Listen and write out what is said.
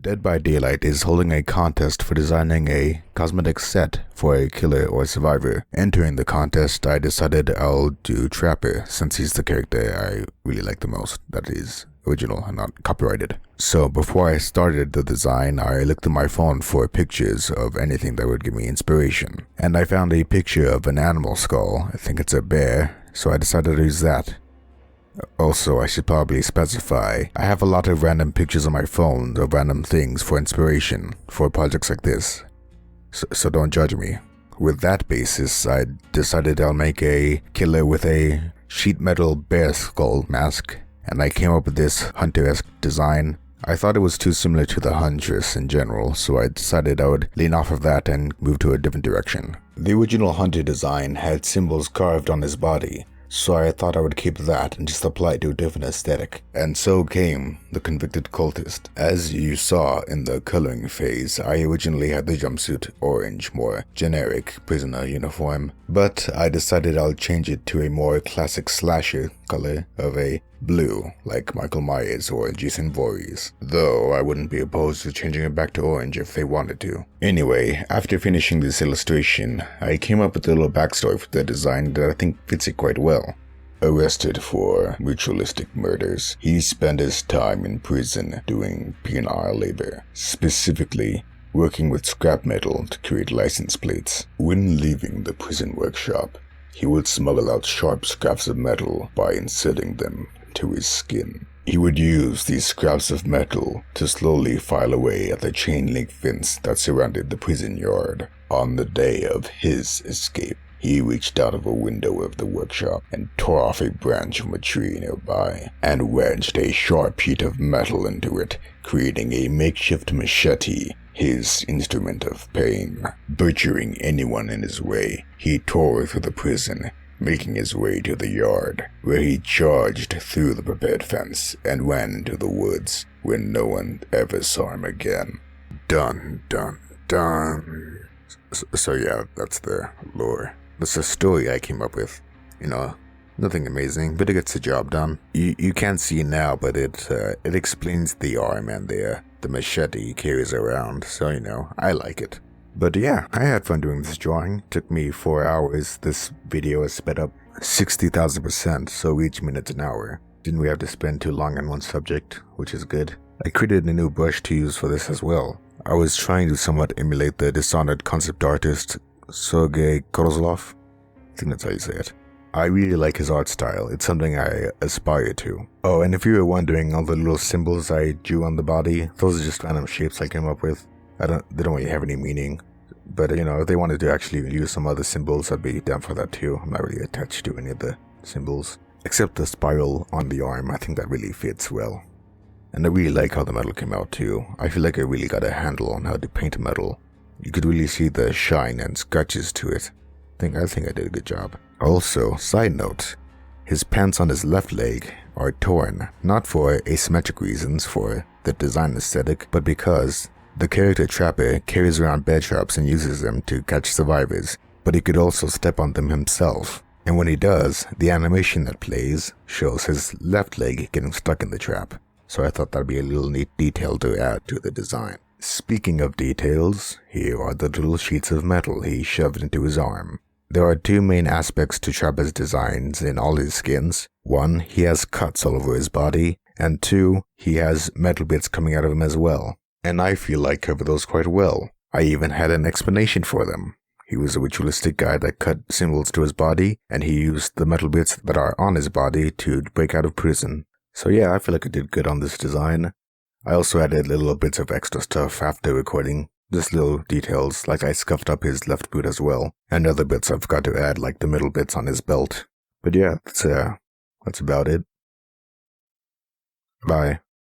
Dead by Daylight is holding a contest for designing a cosmetic set for a killer or survivor. Entering the contest, I decided I'll do Trapper since he's the character I really like the most, that is original and not copyrighted. So before I started the design, I looked at my phone for pictures of anything that would give me inspiration. And I found a picture of an animal skull. I think it's a bear, so I decided to use that. Also, I should probably specify, I have a lot of random pictures on my phone of random things for inspiration for projects like this, so don't judge me. With that basis, I decided I'll make a killer with a sheet metal bear skull mask, and I came up with this hunter-esque design. I thought it was too similar to the Huntress in general, so I decided I would lean off of that and move to a different direction. The original hunter design had symbols carved on his body, so I thought I would keep that and just apply it to a different aesthetic. And so came the convicted cultist. As you saw in the coloring phase, I originally had the jumpsuit orange, more generic prisoner uniform, but I decided I'll change it to a more classic slasher color of a blue, like Michael Myers or Jason Voorhees, though I wouldn't be opposed to changing it back to orange if they wanted to. Anyway, after finishing this illustration, I came up with a little backstory for the design that I think fits it quite well. Arrested for ritualistic murders, he spent his time in prison doing penile labor, specifically working with scrap metal to create license plates. When leaving the prison workshop, he would smuggle out sharp scraps of metal by inserting them into his skin. He would use these scraps of metal to slowly file away at the chain-link fence that surrounded the prison yard. On the day of his escape, he reached out of a window of the workshop and tore off a branch from a tree nearby and wedged a sharp sheet of metal into it, creating a makeshift machete, his instrument of pain. Butchering anyone in his way, he tore through the prison, making his way to the yard, where he charged through the prepared fence and ran into the woods, where no one ever saw him again. Dun dun dun. So yeah, that's the lore. That's the story I came up with. You know, nothing amazing, but it gets the job done. You can't see now, but it explains the arm and the machete he carries around, so you know, I like it. But yeah, I had fun doing this drawing. It took me 4 hours. This video is sped up 60,000%, so each minute's an hour. Didn't we have to spend too long on one subject, which is good. I created a new brush to use for this as well. I was trying to somewhat emulate the Dishonored concept artist Sergei Kozlov. I think that's how you say it. I really like his art style. It's something I aspire to. Oh, and if you were wondering, all the little symbols I drew on the body, those are just random shapes I came up with. They don't really have any meaning. But you know, if they wanted to actually use some other symbols, I'd be down for that too. I'm not really attached to any of the symbols. Except the spiral on the arm, I think that really fits well. And I really like how the metal came out too. I feel like I really got a handle on how to paint metal. You could really see the shine and scratches to it. I think I did a good job. Also, side note, his pants on his left leg are torn, not for asymmetric reasons for the design aesthetic, but because the character Trapper carries around bear traps and uses them to catch survivors, but he could also step on them himself. And when he does, the animation that plays shows his left leg getting stuck in the trap. So I thought that'd be a little neat detail to add to the design. Speaking of details, here are the little sheets of metal he shoved into his arm. There are two main aspects to Trapper's designs in all his skins. One, he has cuts all over his body, and two, he has metal bits coming out of him as well. And I feel I covered those quite well. I even had an explanation for them. He was a ritualistic guy that cut symbols to his body, and he used the metal bits that are on his body to break out of prison. So yeah, I feel like I did good on this design. I also added little bits of extra stuff after recording. Just little details, like I scuffed up his left boot as well, and other bits I forgot to add, like the middle bits on his belt. But yeah, that's about it. Bye.